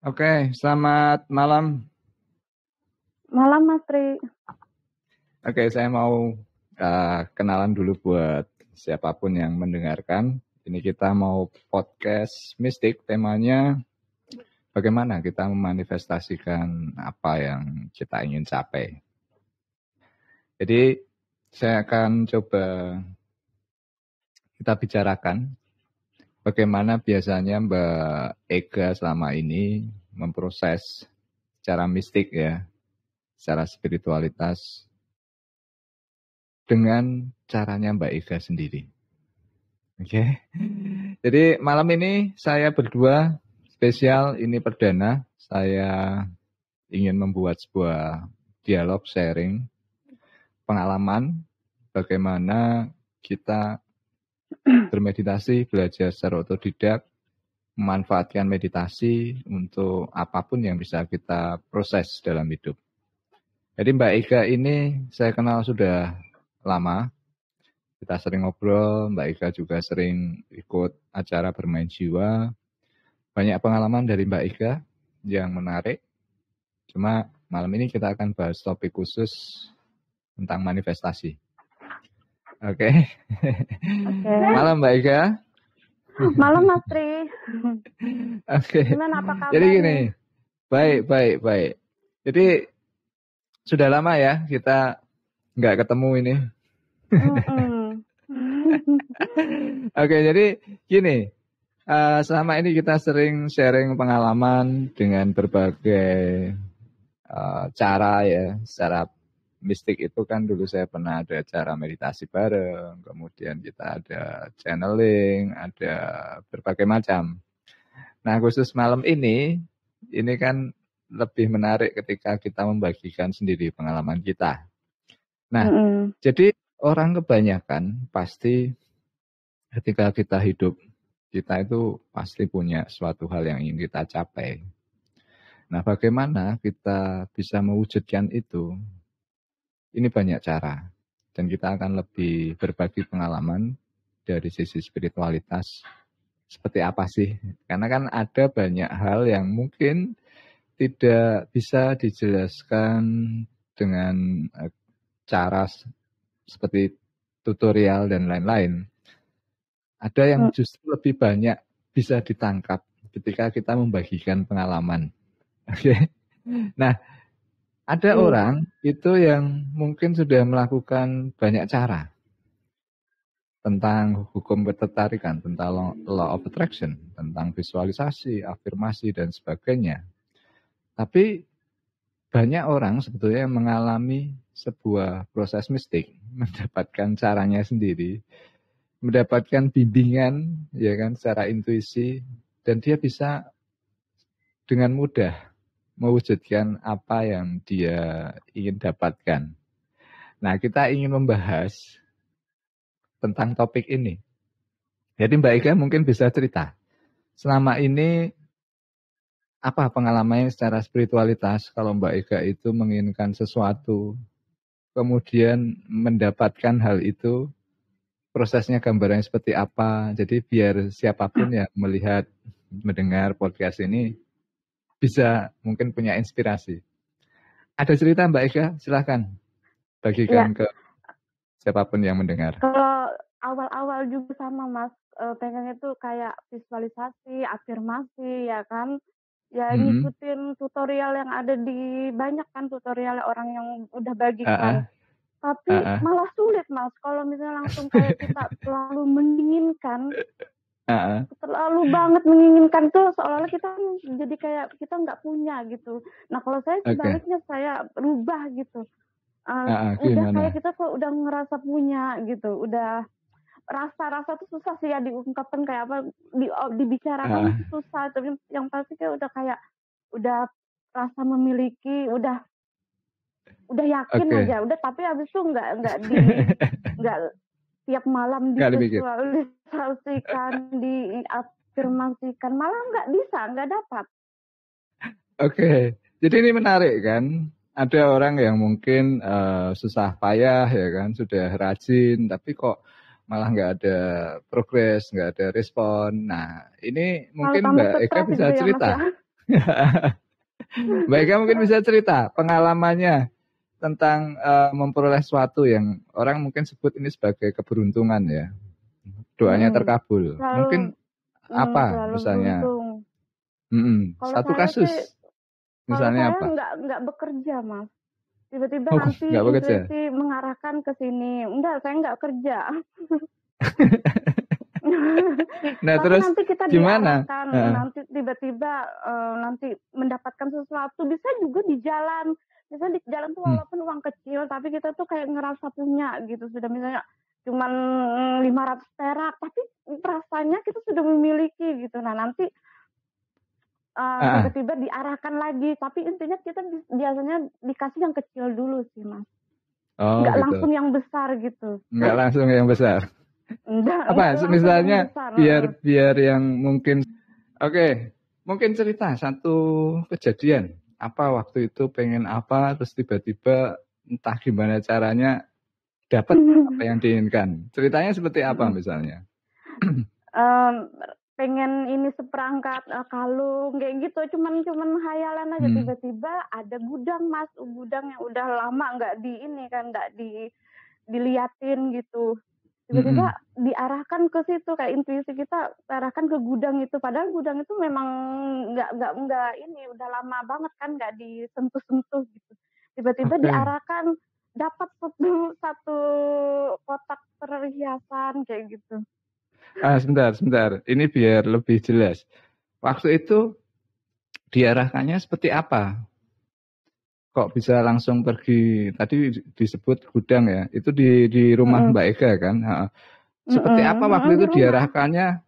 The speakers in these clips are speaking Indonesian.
Oke, selamat malam. Malam, Mas Tri. Oke, saya mau kenalan dulu buat siapapun yang mendengarkan. Ini kita mau podcast mistik, temanya bagaimana kita memanifestasikan apa yang kita ingin capai. Jadi, saya akan coba kita bicarakan bagaimana biasanya Mbak Ega selama ini memproses secara mistik ya, secara spiritualitas, dengan caranya Mbak Ega sendiri. Oke. Jadi malam ini saya berdua spesial, ini perdana. Saya ingin membuat sebuah dialog sharing pengalaman bagaimana kita bermeditasi, belajar secara otodidak, memanfaatkan meditasi untuk apapun yang bisa kita proses dalam hidup. Jadi Mbak Ega ini saya kenal sudah lama. Kita sering ngobrol, Mbak Ega juga sering ikut acara bermain jiwa. Banyak pengalaman dari Mbak Ega yang menarik. Cuma malam ini kita akan bahas topik khusus tentang manifestasi. Oke. Malam Mbak Ega. Malam Mas Tri. Oke. Gimana, apa kabar? Jadi gini, baik. Jadi sudah lama ya kita nggak ketemu ini. Oke, jadi gini, selama ini kita sering sharing pengalaman dengan berbagai cara ya, secara mistik itu kan dulu saya pernah ada cara meditasi bareng, kemudian kita ada channeling, ada berbagai macam. Nah khusus malam ini kan lebih menarik ketika kita membagikan sendiri pengalaman kita. Nah, jadi orang kebanyakan pasti ketika kita hidup, kita itu pasti punya suatu hal yang ingin kita capai. Nah, bagaimana kita bisa mewujudkan itu? Ini banyak cara. Dan kita akan lebih berbagi pengalaman dari sisi spiritualitas. Seperti apa sih? Karena kan ada banyak hal yang mungkin tidak bisa dijelaskan dengan cara seperti tutorial dan lain-lain. Ada yang justru lebih banyak bisa ditangkap ketika kita membagikan pengalaman. Oke. Nah, ada orang itu yang mungkin sudah melakukan banyak cara tentang hukum ketertarikan, tentang law of attraction, tentang visualisasi, afirmasi, dan sebagainya. Tapi banyak orang sebetulnya yang mengalami sebuah proses mistik, mendapatkan caranya sendiri, mendapatkan bimbingan ya kan secara intuisi, dan dia bisa dengan mudah mewujudkan apa yang dia ingin dapatkan. Nah, kita ingin membahas tentang topik ini. Jadi Mbak Ega mungkin bisa cerita, selama ini apa pengalamannya secara spiritualitas kalau Mbak Ega itu menginginkan sesuatu, kemudian mendapatkan hal itu, prosesnya gambarannya seperti apa. Jadi biar siapapun yang melihat, mendengar podcast ini bisa mungkin punya inspirasi. Ada cerita Mbak Ega? Silahkan bagikan ke siapapun yang mendengar. Kalau awal-awal juga sama Mas, pengen itu kayak visualisasi, afirmasi ya kan. Ya ngikutin tutorial yang ada di banyak kan tutorial orang yang udah bagikan. Tapi malah sulit Mas, kalau misalnya langsung kayak kita terlalu menginginkan, terlalu banget menginginkan tuh seolah-olah kita jadi kayak kita nggak punya gitu. Nah kalau saya sebaliknya saya rubah gitu. Udah kayak kita kok udah ngerasa punya gitu, udah rasa-rasa tuh susah sih ya diungkapkan kayak apa, dibicarakan susah, tapi yang pasti kayak udah rasa memiliki, udah yakin aja, udah, tapi habis itu nggak tiap malam divisualisasikan, diafirmasikan, malah nggak dapat. Oke, jadi ini menarik kan? Ada orang yang mungkin susah payah ya kan, sudah rajin, tapi kok malah nggak ada progres, nggak ada respon. Nah, ini mungkin Mbak Eka bisa cerita. Mbak Ika mungkin bisa cerita pengalamannya tentang memperoleh sesuatu yang orang mungkin sebut ini sebagai keberuntungan ya. Doanya terkabul. Mungkin apa selalu misalnya? beruntung. Kalau Satu saya sih, kasus kalau misalnya saya apa? nggak bekerja, Mas. Tiba-tiba Oh, nanti nggak bekerja. intuisi mengarahkan ke sini. Enggak, saya nggak kerja. Nah, Tapi terus nanti kita gimana? diarahkan, nanti tiba-tiba nanti mendapatkan sesuatu. Bisa juga di jalan. Misalnya di jalan tuh walaupun uang kecil, tapi kita tuh kayak ngerasa punya gitu. Sudah misalnya cuman 500 perak, tapi rasanya kita sudah memiliki gitu. Nah, nanti tiba-tiba diarahkan lagi. Tapi intinya kita biasanya dikasih yang kecil dulu sih, Mas. Oh, Nggak gitu. langsung yang besar gitu. Nggak langsung yang besar. Apa misalnya biar yang mungkin mungkin cerita satu kejadian apa waktu itu pengen apa terus tiba-tiba entah gimana caranya dapat apa yang diinginkan. Ceritanya seperti apa misalnya? Pengen ini seperangkat kalung kayak gitu, cuman hayalan aja. Tiba-tiba ada gudang, Mas, gudang yang udah lama nggak diliatin gitu. Tiba-tiba diarahkan ke situ, kayak intuisi kita arahkan ke gudang itu, padahal gudang itu memang nggak ini udah lama banget kan nggak disentuh-sentuh gitu. Tiba-tiba diarahkan dapat satu kotak perhiasan kayak gitu. Sebentar. Ini biar lebih jelas. Waktu itu diarahkannya seperti apa? Kok bisa langsung pergi? Tadi disebut gudang ya. Itu di rumah Mbak Ega kan? Seperti apa waktu itu diarahkannya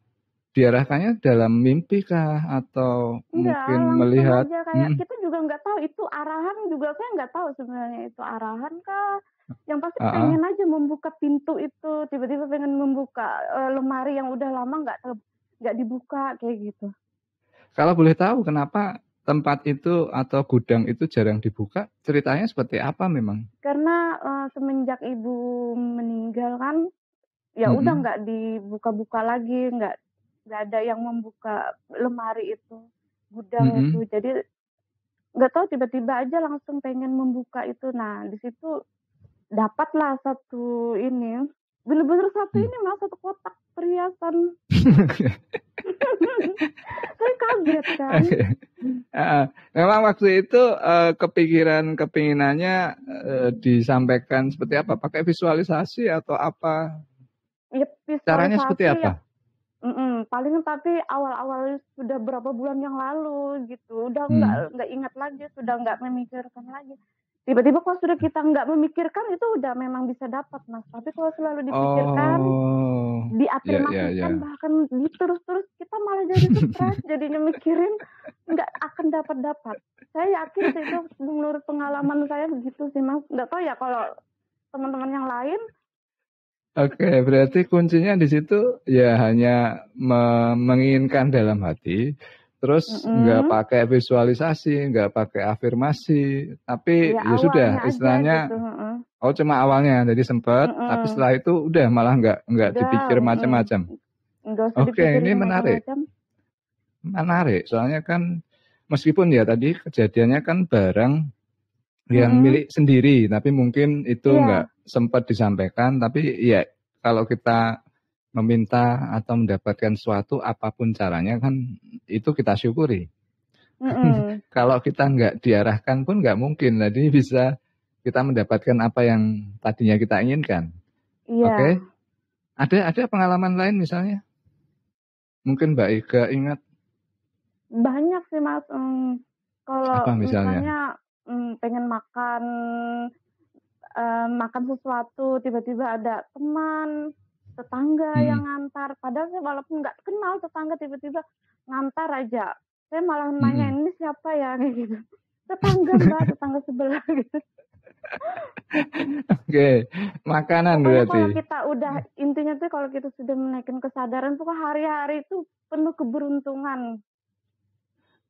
dalam mimpi kah atau mungkin melihat? Aja, kayak kita juga nggak tahu itu arahan, juga saya nggak tahu sebenarnya itu arahan kah. Yang pasti pengen aja membuka pintu itu, tiba-tiba pengen membuka lemari yang udah lama nggak dibuka kayak gitu. Kalau boleh tahu kenapa tempat itu atau gudang itu jarang dibuka? Ceritanya seperti apa memang? Karena semenjak ibu meninggal kan, ya udah nggak dibuka-buka lagi, nggak ada yang membuka lemari itu, gudang itu. Jadi nggak tahu tiba-tiba aja langsung pengen membuka itu. Nah di situ dapatlah satu ini, bener-bener satu ini Mas, satu kotak perhiasan. Saya kaget kan. Memang waktu itu kepinginannya disampaikan seperti apa? Pakai visualisasi atau apa? Ya, visualisasi, caranya seperti apa? Paling tapi awal-awal sudah berapa bulan yang lalu gitu, udah nggak ingat lagi, sudah nggak memikirkan lagi. Tiba-tiba kalau sudah kita nggak memikirkan itu udah memang bisa dapat, Mas. Tapi kalau selalu dipikirkan, diafirmasikan, bahkan terus kita malah jadi stres, jadinya mikirin nggak akan dapat. Saya yakin sih itu menurut pengalaman saya begitu sih, Mas. Nggak tahu ya kalau teman-teman yang lain. Oke, berarti kuncinya di situ ya hanya menginginkan dalam hati, terus nggak pakai visualisasi, nggak pakai afirmasi, tapi ya sudah istilahnya, gitu. Cuma awalnya, jadi sempat, tapi setelah itu udah malah nggak dipikir macam-macam. Oke, ini menarik, soalnya kan meskipun ya tadi kejadiannya kan barang yang milik sendiri, tapi mungkin itu nggak sempat disampaikan, tapi ya kalau kita meminta atau mendapatkan sesuatu apapun caranya kan itu kita syukuri. Kalau kita nggak diarahkan pun nggak mungkin, jadi bisa kita mendapatkan apa yang tadinya kita inginkan. Oke. Ada pengalaman lain misalnya? Mungkin Mbak Ega ingat? Banyak sih Mas. Kalau misalnya pengen makan sesuatu, tiba-tiba ada teman tetangga yang ngantar, padahal saya walaupun nggak kenal tetangga, tiba-tiba ngantar aja, saya malah nanya ini siapa ya kayak gitu, tetangga Mbak, tetangga sebelah gitu. Oke, makanan pokoknya berarti. Kalau kita udah intinya tuh kalau kita sudah menaikkan kesadaran tuh hari-hari itu penuh keberuntungan.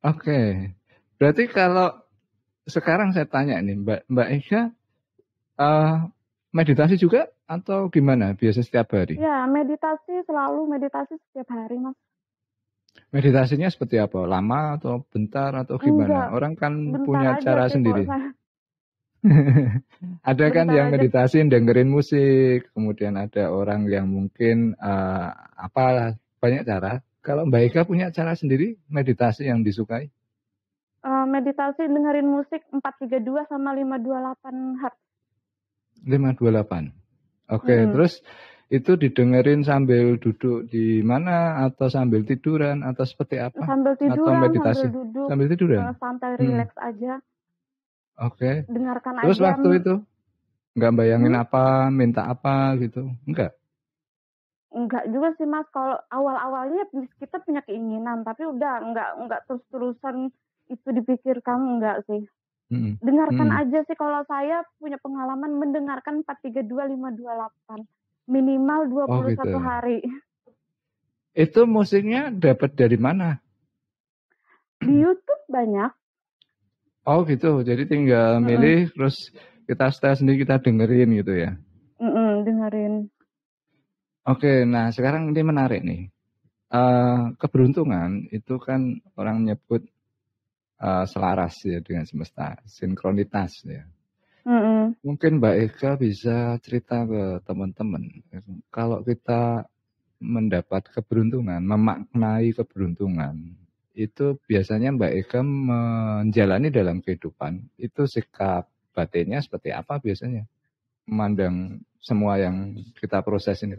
Oke, berarti kalau sekarang saya tanya nih Mbak Ega, meditasi juga atau gimana? Biasa setiap hari? Ya, meditasi setiap hari, Mas. Meditasinya seperti apa? Lama atau bentar atau gimana? Enggak, Orang kan bentar punya aja cara sih kalau sendiri. saya. Ada kan Bentar yang aja. meditasi dengerin musik, kemudian ada orang yang mungkin apalah banyak cara. Kalau Mbak Ika punya cara sendiri meditasi yang disukai? Meditasi dengerin musik 432 sama 528 Hz. 528. Oke, Mm-mm. terus itu didengerin sambil duduk di mana atau sambil tiduran atau seperti apa? Sambil Atau tiduran, sambil meditasi duduk, sambil tiduran? santai, Hmm, rileks aja. oke. Dengarkan Terus aja. waktu itu nggak bayangin Hmm? apa, minta apa gitu? Enggak. Enggak juga sih Mas, kalau awal-awalnya kita punya keinginan, tapi udah enggak terus-terusan itu dipikirkan, enggak sih. Hmm, Dengarkan hmm. aja sih, kalau saya punya pengalaman mendengarkan 432 528 minimal Oh 21 gitu. hari. Itu musiknya dapat dari mana? Di YouTube banyak. Oh gitu. Jadi tinggal Mm-mm. milih terus kita setel sendiri kita dengerin gitu ya. Dengerin. Oke, nah sekarang ini menarik nih. Keberuntungan itu kan orang menyebut selaras ya dengan semesta, sinkronitas ya. Mm-mm. Mungkin Mbak Eka bisa cerita ke teman-teman. Kalau kita mendapat keberuntungan, memaknai keberuntungan, itu biasanya Mbak Eka menjalani dalam kehidupan, itu sikap batinnya seperti apa biasanya? Memandang semua yang kita proses ini.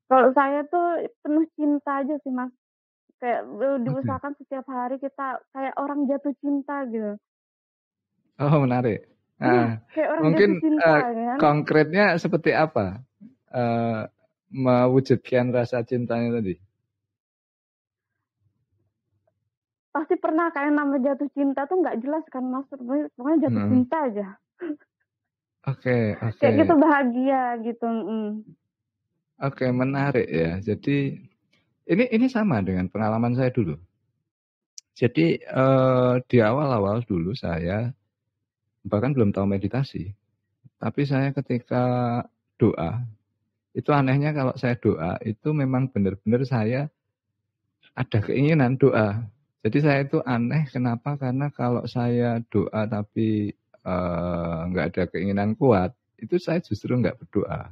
Kalau saya tuh penuh cinta aja sih Mas. Kayak Oke. diusahakan setiap hari kita kayak orang jatuh cinta gitu. Oh menarik. Iya, Nah, kayak orang mungkin jatuh cinta kan. konkretnya seperti apa mewujudkan rasa cintanya tadi? Pasti pernah kayak nama jatuh cinta tuh nggak jelas kan Mas. Pokoknya jatuh Hmm. cinta aja. Oke, oke. Kayak gitu bahagia gitu. Oke, menarik ya. Jadi ini sama dengan pengalaman saya dulu. Jadi di awal-awal dulu saya bahkan belum tahu meditasi, tapi saya ketika doa, itu anehnya kalau saya doa itu memang benar-benar saya ada keinginan doa. Jadi saya itu aneh kenapa, karena kalau saya doa tapi nggak ada keinginan kuat, itu saya justru nggak berdoa.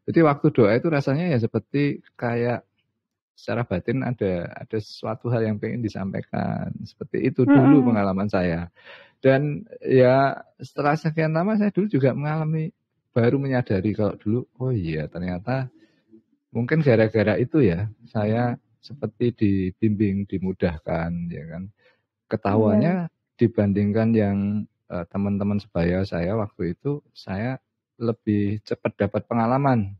Jadi waktu doa itu rasanya ya seperti kayak secara batin ada sesuatu hal yang pengen disampaikan. Seperti itu dulu Mm-mm. pengalaman saya. Dan ya setelah sekian lama saya dulu juga mengalami, baru menyadari kalau dulu, oh iya ternyata mungkin gara-gara itu ya saya seperti dibimbing, dimudahkan ya kan. Iya. Ketahuannya dibandingkan yang teman-teman sebaya saya waktu itu, saya lebih cepat dapat pengalaman,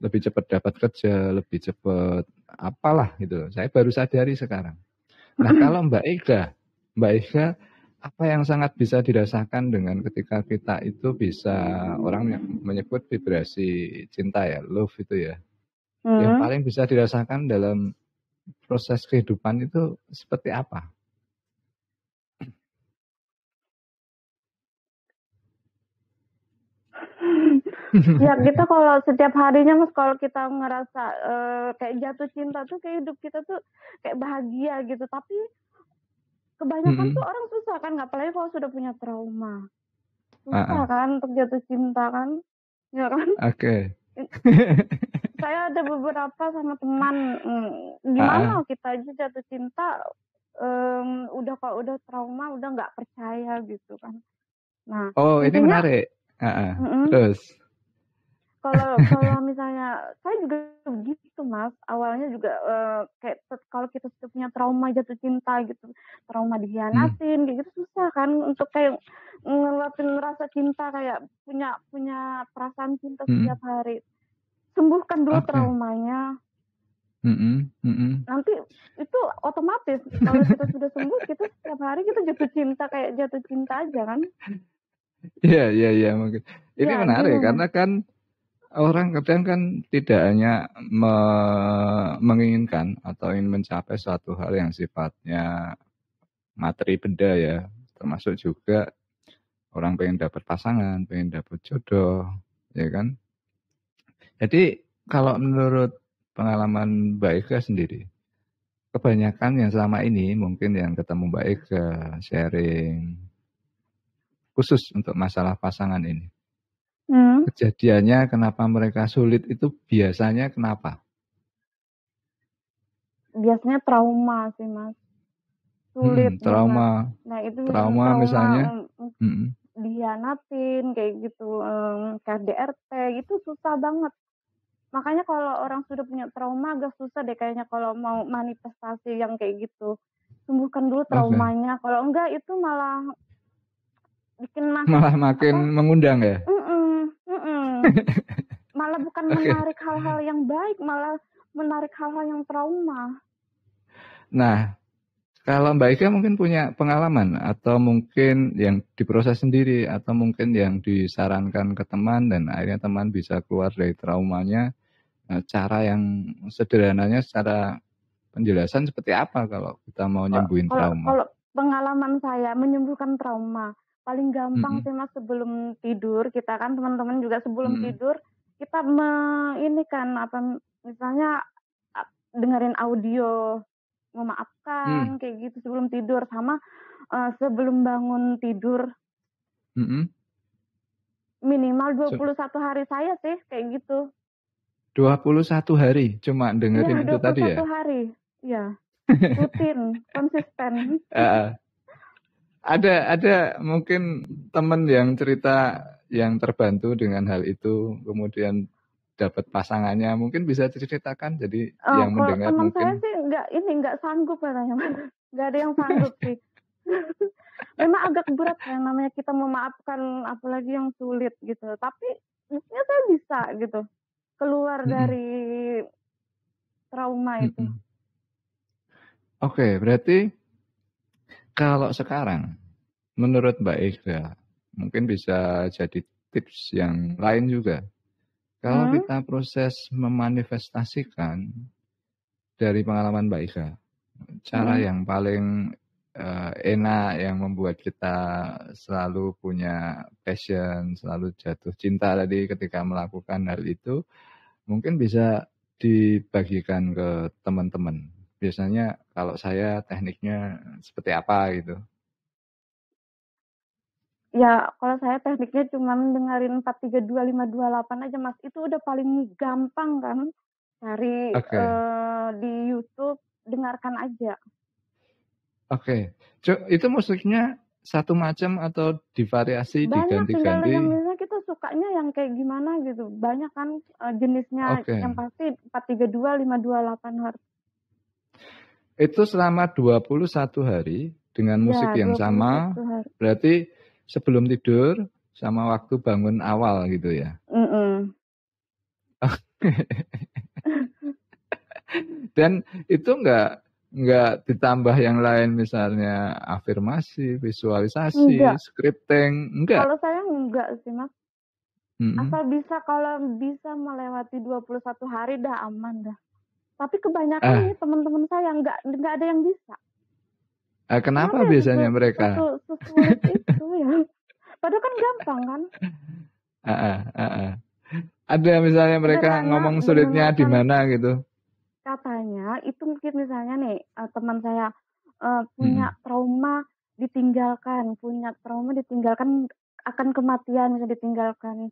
lebih cepat dapat kerja, lebih cepat apalah gitu. Saya baru sadari sekarang. Nah, kalau Mbak Ega apa yang sangat bisa dirasakan dengan ketika kita itu bisa, orang yang menyebut vibrasi cinta ya, love itu ya. Yang Mm. paling bisa dirasakan dalam proses kehidupan itu seperti apa? Ya kita kalau setiap harinya Mas, kalau kita ngerasa kayak jatuh cinta tuh kayak hidup kita tuh kayak bahagia gitu. Tapi kebanyakan tuh Mm-mm. orang susah kan, apalagi kalau sudah punya trauma. Ah, Susah ah. kan untuk jatuh cinta kan, ya kan? Oke. Saya ada beberapa sama teman, Ah, ah. gimana kita aja jatuh cinta, udah kalau udah trauma udah nggak percaya gitu kan. Nah Oh, ini intinya, menarik. Ah, ah. mm-mm, Terus. kalau kalau misalnya saya juga begitu Mas, awalnya juga kayak kalau kita sudah punya trauma jatuh cinta gitu, trauma Hmm. dikhianatin kayak gitu, susah kan untuk kayak ngeluapin rasa cinta, kayak punya punya perasaan cinta setiap Mm-mm. hari. Sembuhkan dulu Oke. traumanya, Mm-mm. Mm-mm. nanti itu otomatis kalau kita sudah sembuh, kita setiap hari kita jatuh cinta kayak jatuh cinta aja kan. Iya, iya, iya mungkin. Ini Ya menarik gitu karena Mas. kan orang kadang kan tidak hanya menginginkan atau ingin mencapai suatu hal yang sifatnya materi benda ya, termasuk juga orang pengen dapat pasangan, pengen dapat jodoh, ya kan. Jadi kalau menurut pengalaman Mbak Ega sendiri, kebanyakan yang selama ini mungkin yang ketemu Mbak Ega sharing khusus untuk masalah pasangan ini. Kejadiannya kenapa mereka sulit itu biasanya kenapa? Biasanya trauma sih, Mas. Sulit trauma. banget. Nah, itu trauma misalnya dihianatin kayak gitu, KDRT itu susah banget. Makanya kalau orang sudah punya trauma agak susah deh kayaknya kalau mau manifestasi yang kayak gitu. Sembuhkan dulu traumanya. Kalau enggak itu malah bikin makin mengundang ya? Malah bukan menarik hal-hal yang baik, malah menarik hal-hal yang trauma. Nah, kalau Mbak Ega mungkin punya pengalaman atau mungkin yang diproses sendiri atau mungkin yang disarankan ke teman dan akhirnya teman bisa keluar dari traumanya, cara yang sederhananya secara penjelasan seperti apa kalau kita mau nyembuhin trauma? Kalau pengalaman saya menyembuhkan trauma, paling gampang sih Mas sebelum tidur, kita kan teman-teman juga sebelum tidur, kita ini kan misalnya dengerin audio, memaafkan kayak gitu sebelum tidur, sama sebelum bangun tidur. Minimal 21 hari saya sih kayak gitu. 21 hari cuma dengerin itu tadi ya? 21 hari, iya. Rutin, konsisten. Ada mungkin teman yang cerita yang terbantu dengan hal itu, kemudian dapat pasangannya, mungkin bisa diceritakan. Jadi yang mendengar teman mungkin. Saya sih nggak sanggup katanya, nggak ada yang sanggup sih. Memang agak berat yang namanya kita memaafkan, apalagi yang sulit gitu. Tapi buktinya saya bisa gitu keluar dari trauma itu. Oke, berarti kalau sekarang menurut Mbak Ega mungkin bisa jadi tips yang lain juga. Kalau kita proses memanifestasikan dari pengalaman Mbak Ega, cara yang paling enak yang membuat kita selalu punya passion, selalu jatuh cinta tadi ketika melakukan hal itu, mungkin bisa dibagikan ke teman-teman. Biasanya kalau saya tekniknya seperti apa gitu? Ya, kalau saya tekniknya cuma dengerin 432528 aja, Mas. Itu udah paling gampang kan. Cari di YouTube, dengarkan aja. Oke. Itu musiknya satu macam atau divariasi, diganti-ganti? Banyak, tinggal yang misalnya kita sukanya yang kayak gimana gitu. Banyak kan jenisnya, yang pasti 432528 Hz. Itu selama 21 hari dengan musik yang sama, berarti sebelum tidur sama waktu bangun awal gitu ya? Dan itu nggak ditambah yang lain, misalnya afirmasi, visualisasi, scripting, enggak? Kalau saya enggak sih, Mas. Asal bisa, kalau bisa melewati 21 hari dah aman dah. Tapi kebanyakan nih teman-teman saya nggak ada yang bisa. Kenapa biasanya mereka? Sesulit itu ya. Padahal kan gampang kan? Ada misalnya mereka ngomong sulitnya di mana gitu? Katanya itu mungkin misalnya nih teman saya punya trauma ditinggalkan, akan kematian, misalnya ditinggalkan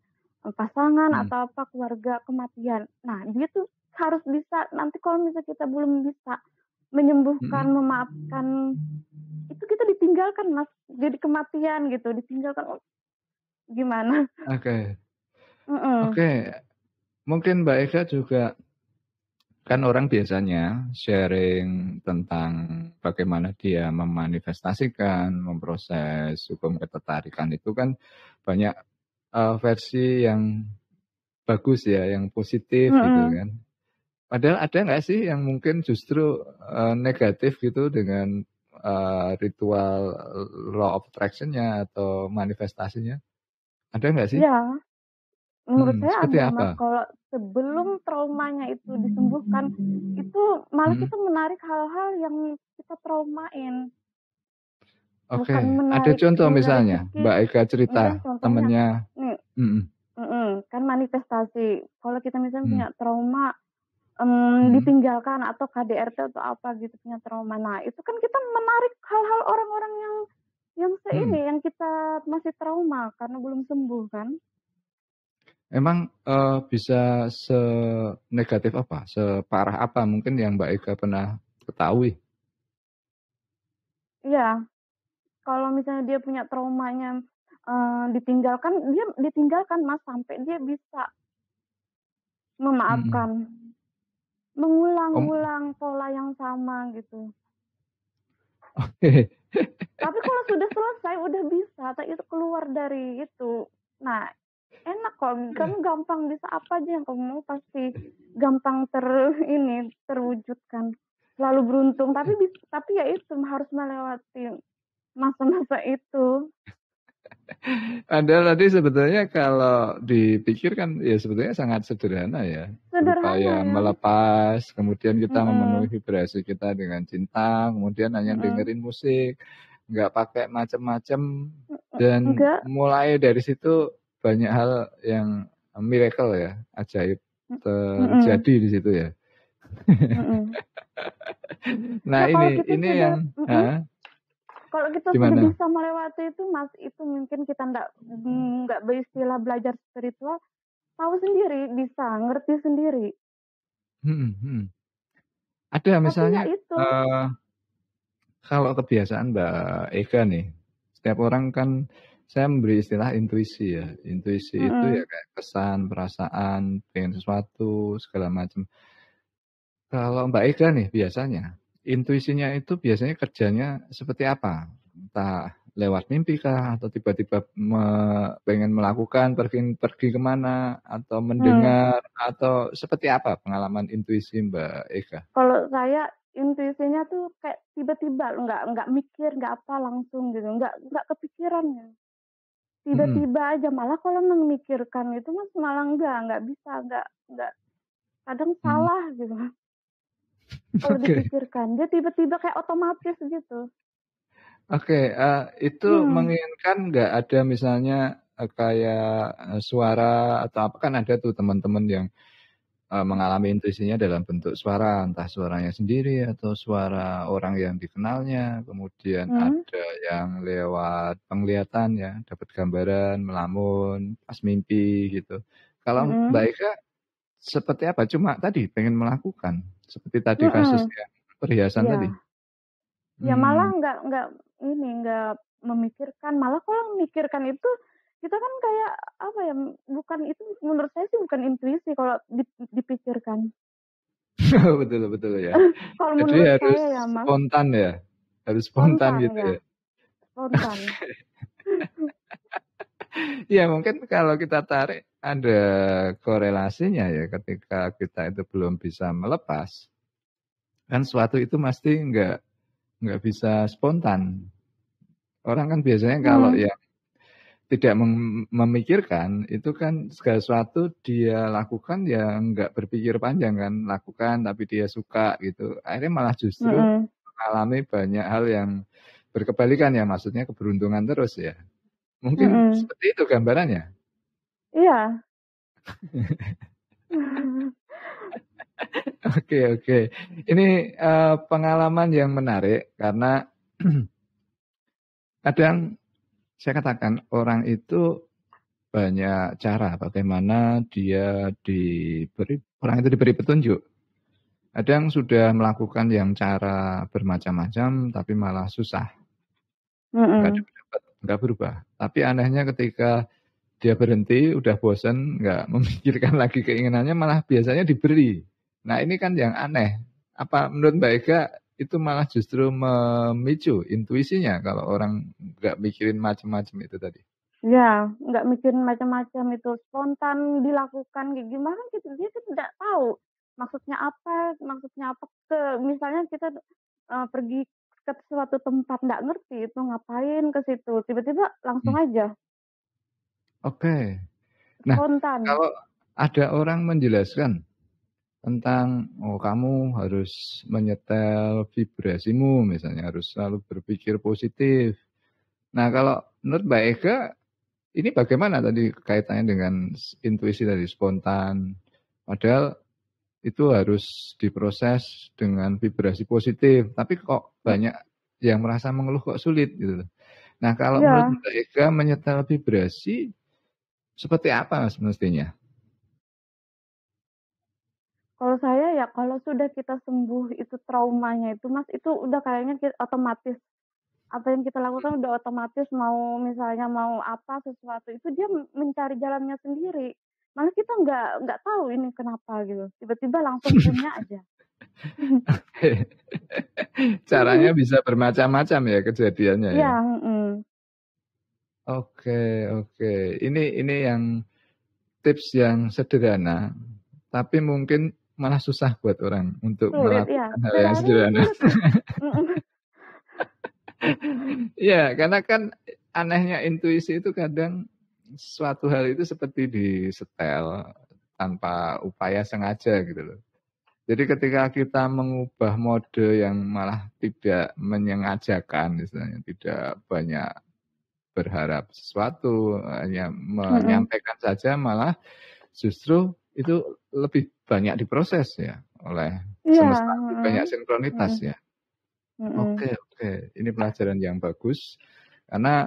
pasangan atau apa, keluarga, kematian. Nah, dia tuh harus bisa, nanti kalau misalnya kita belum bisa menyembuhkan, memaafkan, itu kita ditinggalkan, Mas. Jadi kematian gitu, ditinggalkan. Gimana? Oke. Mungkin Mbak Ega juga, kan orang biasanya sharing tentang bagaimana dia memanifestasikan, memproses hukum ketertarikan itu kan banyak versi yang bagus ya, yang positif gitu kan. Padahal ada nggak sih yang mungkin justru negatif gitu dengan ritual law of attraction-nya atau manifestasinya? Ada nggak sih? Iya. Menurut saya seperti ada, apa? Mas. Kalau sebelum traumanya itu disembuhkan, itu malah kita menarik hal-hal yang kita traumain. Oke, ada contoh misalnya, Mbak Ega cerita temennya. Nih, kan manifestasi. Kalau kita misalnya punya trauma, ditinggalkan atau KDRT atau apa gitu, punya trauma. Nah, itu kan kita menarik hal-hal orang-orang yang yang kita masih trauma karena belum sembuh kan. Emang bisa senegatif apa, separah apa mungkin yang Mbak Ega pernah ketahui? Iya, kalau misalnya dia punya traumanya dia ditinggalkan Mas, sampai dia bisa memaafkan, mengulang-ulang pola yang sama gitu. Oke. Tapi kalau sudah selesai, udah bisa, itu keluar dari itu. Nah, enak kok, kamu gampang bisa apa aja yang kamu mau pasti gampang terwujudkan. Selalu beruntung, tapi ya itu harus melewati masa-masa itu. Padahal tadi sebetulnya kalau dipikir kan ya sebetulnya sangat sederhana ya. Berupaya Sederhana ya. melepas, kemudian kita memenuhi vibrasi kita dengan cinta, kemudian hanya dengerin musik, nggak pakai macam-macam, dan Enggak. mulai dari situ banyak hal yang miracle ya, ajaib terjadi di situ ya. Nah Ya, kalau ini yang kalau kita sudah gimana? bisa melewati itu Mas, itu mungkin kita nggak beristilah belajar spiritual, tahu sendiri, bisa ngerti sendiri. Ada Tapi misalnya ya itu. kalau kebiasaan Mbak Ega nih, setiap orang kan saya memberi istilah intuisi ya. Intuisi itu ya kayak kesan, perasaan, pengen sesuatu, segala macam. Kalau Mbak Ega nih biasanya, intuisinya itu biasanya kerjanya seperti apa? Entah lewat mimpi kah, atau tiba-tiba pengen melakukan, pergi kemana, atau mendengar, atau seperti apa pengalaman intuisi Mbak Ega? Kalau saya intuisinya tuh kayak tiba-tiba, nggak mikir, nggak apa, langsung gitu, nggak kepikirannya. Tiba-tiba aja, malah kalau memikirkan itu Mas malah nggak bisa, nggak, kadang salah gitu. Kalau dipikirkan, dia tiba-tiba kayak otomatis gitu. Oke, itu menginginkan nggak ada misalnya kayak suara atau apa, kan ada tuh teman-teman yang mengalami intuisinya dalam bentuk suara, entah suaranya sendiri atau suara orang yang dikenalnya, kemudian ada yang lewat penglihatan ya, dapat gambaran, melamun, pas mimpi gitu. Kalau Mbak Eka seperti apa? Cuma tadi pengen melakukan, seperti tadi kasusnya perhiasan Iya. tadi? Ya malah nggak memikirkan, malah kalau memikirkan itu kita kan kayak apa ya, bukan itu, menurut saya sih bukan intuisi kalau dipikirkan. Betul ya. Kalau Jadi menurut harus saya ya Mas, spontan ya? Harus spontan spontan gitu ya, ya? spontan. Ya mungkin kalau kita tarik ada korelasinya ya, ketika kita itu belum bisa melepas, kan suatu itu pasti nggak bisa spontan. Orang kan biasanya kalau yang tidak memikirkan, itu kan segala sesuatu dia lakukan ya nggak berpikir panjang kan, lakukan tapi dia suka gitu. Akhirnya malah justru mengalami banyak hal yang berkebalikan ya, maksudnya keberuntungan terus ya. Mungkin seperti itu gambarannya? Iya. Oke. Ini pengalaman yang menarik karena kadang saya katakan orang itu banyak cara bagaimana orang itu diberi petunjuk. Kadang sudah melakukan yang cara bermacam-macam tapi malah susah. Nggak berubah. Tapi anehnya ketika dia berhenti, udah bosan, nggak memikirkan lagi keinginannya, malah biasanya diberi. Nah ini kan yang aneh. Apa menurut Mbak Ega itu malah justru memicu intuisinya kalau orang nggak mikirin macam-macam itu tadi? Ya, nggak mikirin macam-macam, itu spontan dilakukan kayak gimana gitu, dia tidak tahu maksudnya apa, misalnya kita pergi ke suatu tempat, nggak ngerti itu ngapain ke situ, tiba-tiba langsung aja. Oke. Nah, Spontan. kalau ada orang menjelaskan tentang, kamu harus menyetel vibrasimu misalnya, harus selalu berpikir positif. Nah, kalau menurut Mbak Ega, ini bagaimana tadi kaitannya dengan intuisi tadi, spontan? Padahal itu harus diproses dengan vibrasi positif. Tapi kok banyak yang merasa mengeluh kok sulit gitu. Nah, kalau menurut Iya, Mbak Ega menyetel vibrasi seperti apa semestinya? kalau saya ya kalau sudah kita sembuh itu traumanya itu Mas, itu udah kayaknya otomatis. Apa yang kita lakukan udah otomatis mau misalnya mau apa sesuatu itu dia mencari jalannya sendiri. Malah kita nggak tahu ini kenapa gitu. Tiba-tiba langsung punya aja. Caranya bisa bermacam-macam ya kejadiannya Iya, ya. mhm. Oke, oke. Ini yang tips yang sederhana, tapi mungkin malah susah buat orang untuk Sulit ya. melakukan hal yang Sederhananya sederhana. sulit Mas. Mhm. Iya, karena kan anehnya intuisi itu kadang suatu hal itu seperti disetel tanpa upaya sengaja gitu loh. Jadi ketika kita mengubah mode yang malah tidak menyengajakan, misalnya tidak banyak berharap sesuatu, hanya Mhm. menyampaikan saja, malah justru itu lebih banyak diproses ya oleh Iya, semesta, lebih banyak mhm. sinkronitas Mhm. ya. Mhm. Oke, oke, ini pelajaran yang bagus karena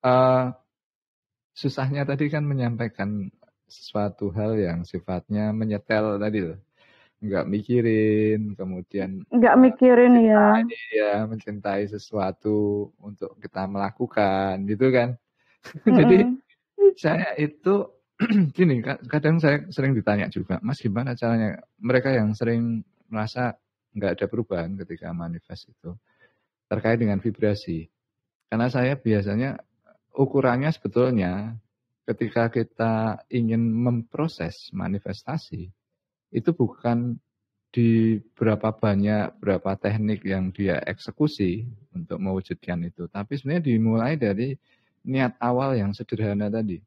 uh, susahnya tadi kan menyampaikan sesuatu hal yang sifatnya menyetel tadi loh. Nggak mikirin, kemudian, Nggak mikirin ya. mencintai sesuatu untuk kita melakukan, gitu kan. Jadi Mhm. saya itu gini, kadang saya sering ditanya juga, "Mas gimana caranya?" Mereka yang sering merasa nggak ada perubahan ketika manifest itu, terkait dengan vibrasi. Karena saya biasanya ukurannya sebetulnya ketika kita ingin memproses manifestasi, itu bukan di berapa banyak, berapa teknik yang dia eksekusi untuk mewujudkan itu. Tapi sebenarnya dimulai dari niat awal yang sederhana tadi.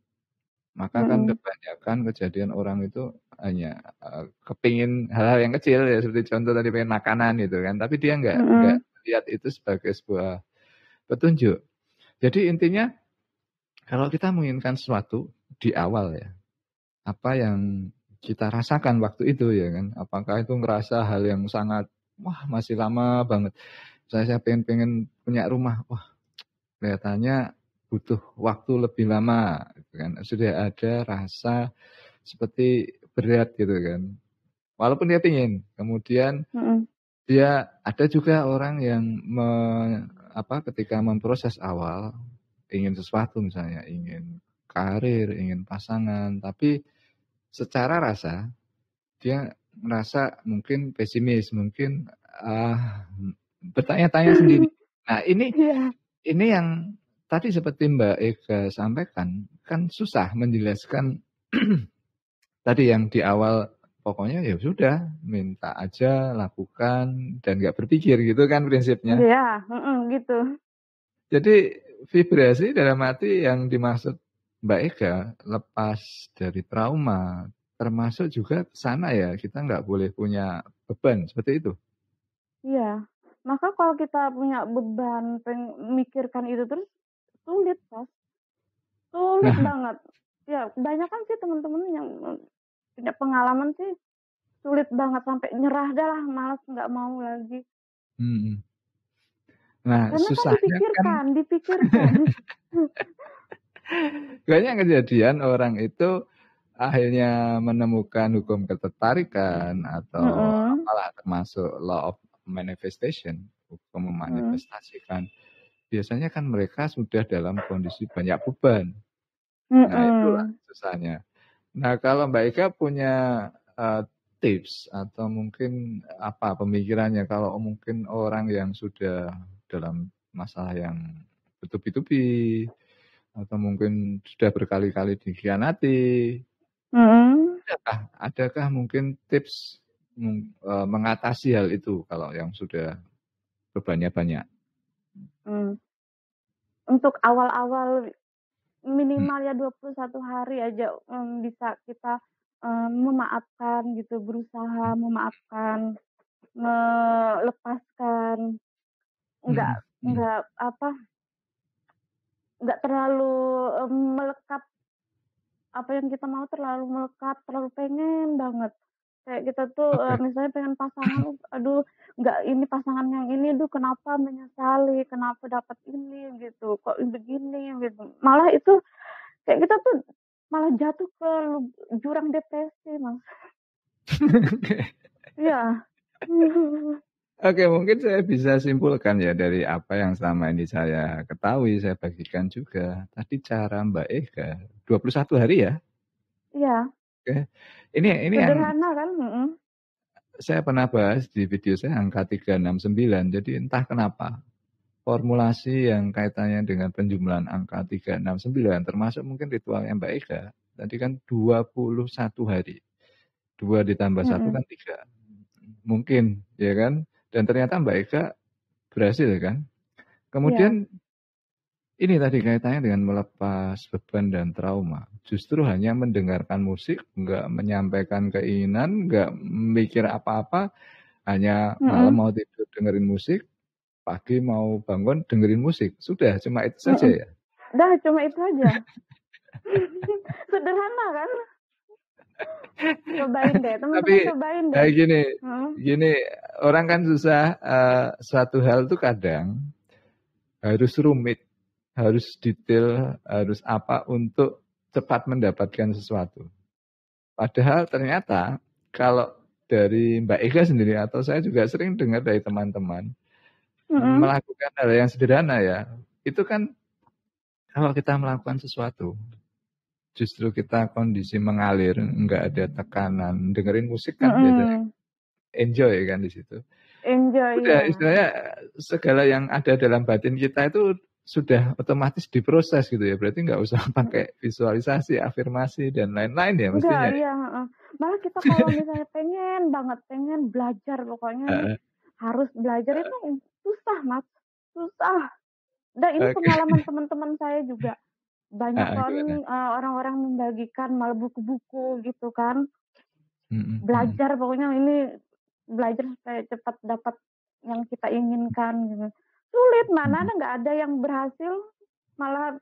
Maka kan Mhm. kebanyakan kejadian orang itu hanya, kepingin hal-hal yang kecil ya, seperti contoh tadi pengen makanan gitu kan, tapi dia nggak Mhm. lihat itu sebagai sebuah petunjuk. Jadi intinya kalau kita menginginkan sesuatu di awal ya, apa yang kita rasakan waktu itu ya kan, apakah itu ngerasa hal yang sangat, wah masih lama banget, saya pengen punya rumah, wah kelihatannya butuh waktu lebih lama gitu kan, sudah ada rasa seperti berat gitu kan, walaupun dia pingin. Kemudian Mhm. dia ada juga orang yang ketika memproses awal, ingin sesuatu misalnya, ingin karir, ingin pasangan, tapi secara rasa dia merasa mungkin pesimis, mungkin, bertanya-tanya sendiri. Nah Iya. ini yang tadi seperti Mbak Ega sampaikan, kan susah menjelaskan tadi yang di awal, pokoknya ya sudah, minta aja, lakukan, dan nggak berpikir gitu kan prinsipnya. Iya, mhm, gitu. Jadi vibrasi dalam arti yang dimaksud Mbak Ega, lepas dari trauma, termasuk juga ke sana ya, kita nggak boleh punya beban, seperti itu? Iya. Maka kalau kita punya beban mikirkan itu terus sulit, Mas. Sulit Nah, banget. Ya, kebanyakan sih teman-teman yang, punya pengalaman sih sulit banget sampai nyerah dah lah, malas nggak mau lagi. mhm. Nah, Karena kan susahnya kan dipikirkan dipikirkan. banyak kejadian orang itu akhirnya menemukan hukum ketertarikan atau Mhm. apalah termasuk law of manifestation, hukum Mhm. memanifestasikan. Biasanya kan mereka sudah dalam kondisi banyak beban. Nah, itulah Mhm. susahnya. Nah, kalau Mbak Ika punya, tips atau mungkin apa pemikirannya kalau mungkin orang yang sudah dalam masalah yang bertubi-tubi atau mungkin sudah berkali-kali dikhianati, Mhm. adakah mungkin tips mengatasi hal itu kalau yang sudah bebannya banyak? Mmm. Untuk awal-awal Mhm, minimal ya 21 hari aja, bisa kita, memaafkan gitu, berusaha memaafkan, melepaskan, nggak mhm, mhm, nggak apa, nggak terlalu, melekat, apa yang kita mau terlalu melekat, terlalu pengen banget. Kayak kita tuh Oke. misalnya pengen pasangan, aduh nggak ini pasangan yang ini, duh kenapa menyesali, kenapa dapat ini gitu, kok begini gitu. Malah itu kayak kita tuh malah jatuh ke jurang depresi, Mas. Oke. Iya. Oke, mungkin saya bisa simpulkan ya dari apa yang selama ini saya ketahui, saya bagikan juga. Tadi cara Mbak Ega, 21 hari ya? Iya. Oke. Ini yang Sederhana kan? saya pernah bahas di video saya angka 369. Jadi entah kenapa formulasi yang kaitannya dengan penjumlahan angka 369 termasuk mungkin ritualnya Mbak Ega. Tadi kan 21 hari. 2 ditambah 1 Mhm. kan 3. Mungkin, ya kan? Dan ternyata Mbak Ega berhasil kan? Iya. Kemudian ini tadi kaitannya dengan melepas beban dan trauma. Justru hanya mendengarkan musik, nggak menyampaikan keinginan, nggak mikir apa-apa, hanya malam Mhm. mau tidur dengerin musik, pagi mau bangun dengerin musik. Sudah, cuma itu saja Mhm. ya? Dah cuma itu aja. Sederhana kan? Cobain deh, Tapi teman-teman cobain deh. gini, Heeh. gini orang kan susah suatu hal tuh kadang harus rumit, harus detail, harus apa untuk cepat mendapatkan sesuatu. Padahal ternyata kalau dari Mbak Ega sendiri atau saya juga sering dengar dari teman-teman Mhm. melakukan hal yang sederhana ya. Itu kan kalau kita melakukan sesuatu, justru kita kondisi mengalir, nggak ada tekanan, dengerin musik kan biasanya Mhm. enjoy kan di situ. Enjoy Udah ya. istilahnya segala yang ada dalam batin kita itu sudah otomatis diproses gitu ya. Berarti nggak usah Mhm. pakai visualisasi, afirmasi dan lain-lain ya Enggak, mestinya ya. iya, heeh. Malah kita kalau misalnya pengen banget, pengen belajar pokoknya nih, Heeh, harus belajar heeh. itu susah, Mas, susah. Dan ini Oke. pengalaman teman-teman saya juga. Banyak Heeh, kan, gimana? orang-orang membagikan malah buku-buku gitu kan. Mhm, mhm. Belajar pokoknya ini, belajar supaya cepat dapat yang kita inginkan gitu. Sulit, mana Mhm. ada nggak ada yang berhasil, malah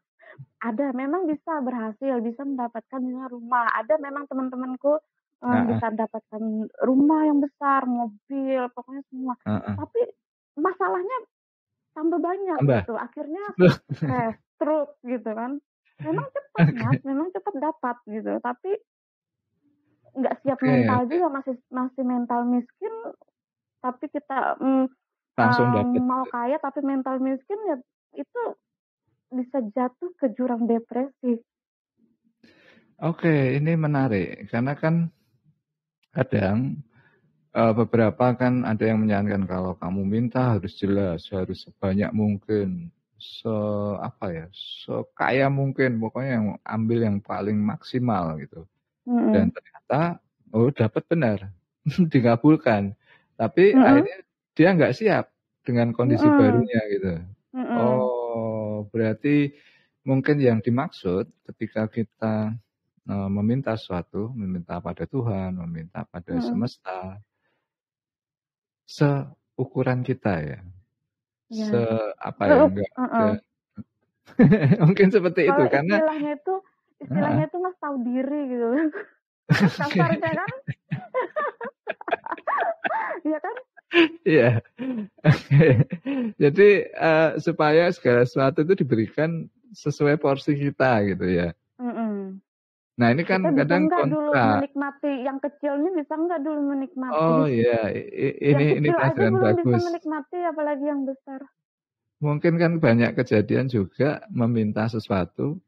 ada memang bisa berhasil, bisa mendapatkan misalnya rumah. Ada memang teman-temanku, Heeh, bisa mendapatkan rumah yang besar, mobil, pokoknya semua. heeh. Tapi masalahnya tambah banyak Tambah? gitu, akhirnya Loh, stres, stroke gitu kan. Memang cepat Mas, oke. memang cepat dapat gitu, tapi nggak siap Oke, mental oke. juga, masih masih mental miskin, tapi kita, Langsung dapat mau gitu. kaya tapi mental miskin ya itu bisa jatuh ke jurang depresi. Oke, ini menarik karena kan kadang beberapa kan ada yang menyarankan kalau kamu minta harus jelas, harus sebanyak mungkin, apa ya, sekaya mungkin, pokoknya yang ambil yang paling maksimal gitu. Dan Mhm. ternyata, oh dapat benar, dikabulkan. Tapi Mhm. akhirnya dia nggak siap dengan kondisi Mhm. barunya gitu. Mhm. Oh, berarti mungkin yang dimaksud ketika kita, meminta sesuatu, meminta pada Tuhan, meminta pada Mhm. semesta seukuran kita ya, Iya. apa ya, enggak ada Heeh. mungkin seperti itu Kalau karena heeh, istilahnya itu Mas tahu diri gitu. oke, Kasarnya kan. Iya kan? iya, oke. Jadi, supaya segala sesuatu itu diberikan sesuai porsi kita gitu ya. Mhm. Nah ini kan Kita bisa kadang nggak dulu kontra. menikmati yang kecilnya, bisa nggak dulu menikmati. Oh iya, Yang ini kecil aja pelajaran belum bisa bagus. menikmati apalagi yang besar. Mungkin kan banyak kejadian juga meminta sesuatu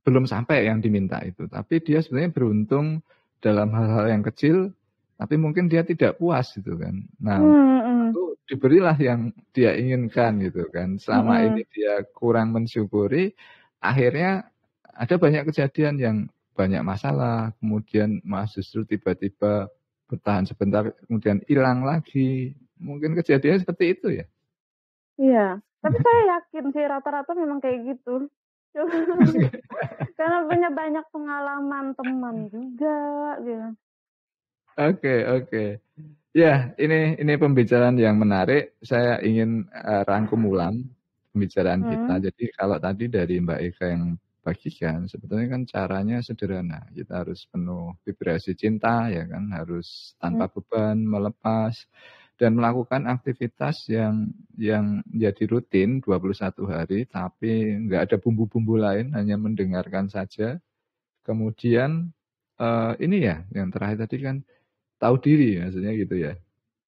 belum sampai yang diminta itu, tapi dia sebenarnya beruntung dalam hal-hal yang kecil, tapi mungkin dia tidak puas gitu kan. Nah, Mhm. lalu diberilah yang dia inginkan gitu kan. Selama ini Mhm. dia kurang mensyukuri, akhirnya ada banyak kejadian yang banyak masalah, kemudian malah justru tiba-tiba bertahan sebentar, kemudian hilang lagi. Mungkin kejadiannya seperti itu ya? Iya. Tapi saya yakin sih rata-rata memang kayak gitu. Karena punya banyak pengalaman teman juga gitu. Oke, oke. Ya, ini pembicaraan yang menarik. Saya ingin, rangkum ulang pembicaraan kita. Mhm. Jadi kalau tadi dari Mbak Eka yang bagikan, sebetulnya kan caranya sederhana. Kita harus penuh vibrasi cinta, ya kan, harus tanpa beban, melepas, dan melakukan aktivitas yang jadi rutin 21 hari, tapi nggak ada bumbu-bumbu lain, hanya mendengarkan saja. Kemudian ini ya, yang terakhir tadi kan tahu diri, maksudnya gitu ya.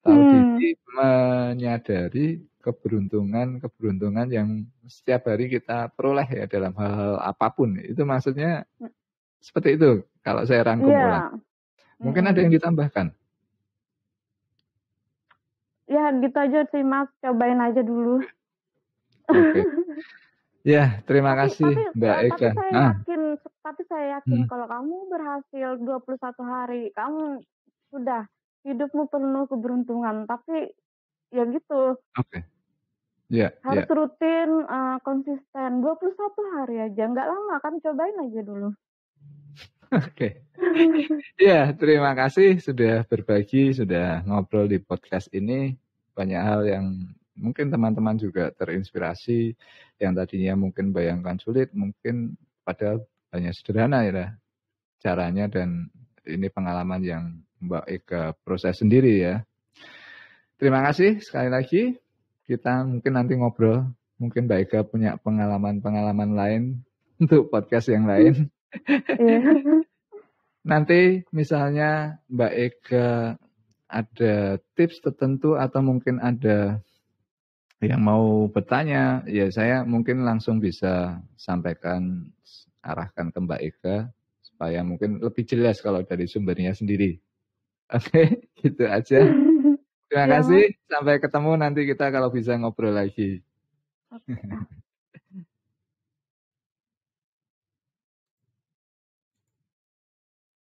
Tahu diri, menyadari keberuntungan yang setiap hari kita peroleh ya dalam hal-hal apapun. Itu maksudnya seperti itu kalau saya rangkum ulang. Mungkin ada yang ditambahkan? Ya gitu aja sih Mas, cobain aja dulu. Oke. Ya, terima kasih Mbak Eka. Tapi saya yakin kalau kamu berhasil 21 hari, kamu sudah hidupmu penuh keberuntungan. Tapi ya gitu. Oke. Ya, harus rutin, konsisten 21 hari aja, nggak lama kan, cobain aja dulu. Oke. Ya, terima kasih sudah berbagi, sudah ngobrol di podcast ini. Banyak hal yang mungkin teman-teman juga terinspirasi, yang tadinya mungkin bayangkan sulit, mungkin padahal hanya sederhana ya caranya, dan ini pengalaman yang Mbak Eka proses sendiri ya. Terima kasih sekali lagi. Kita mungkin nanti ngobrol, mungkin Mbak Eka punya pengalaman-pengalaman lain untuk podcast yang lain. Nanti misalnya Mbak Eka ada tips tertentu atau mungkin ada yang mau bertanya, ya saya mungkin langsung bisa sampaikan, arahkan ke Mbak Eka supaya mungkin lebih jelas kalau dari sumbernya sendiri. Oke, gitu aja. Terima kasih, sampai ketemu nanti kita kalau bisa ngobrol lagi.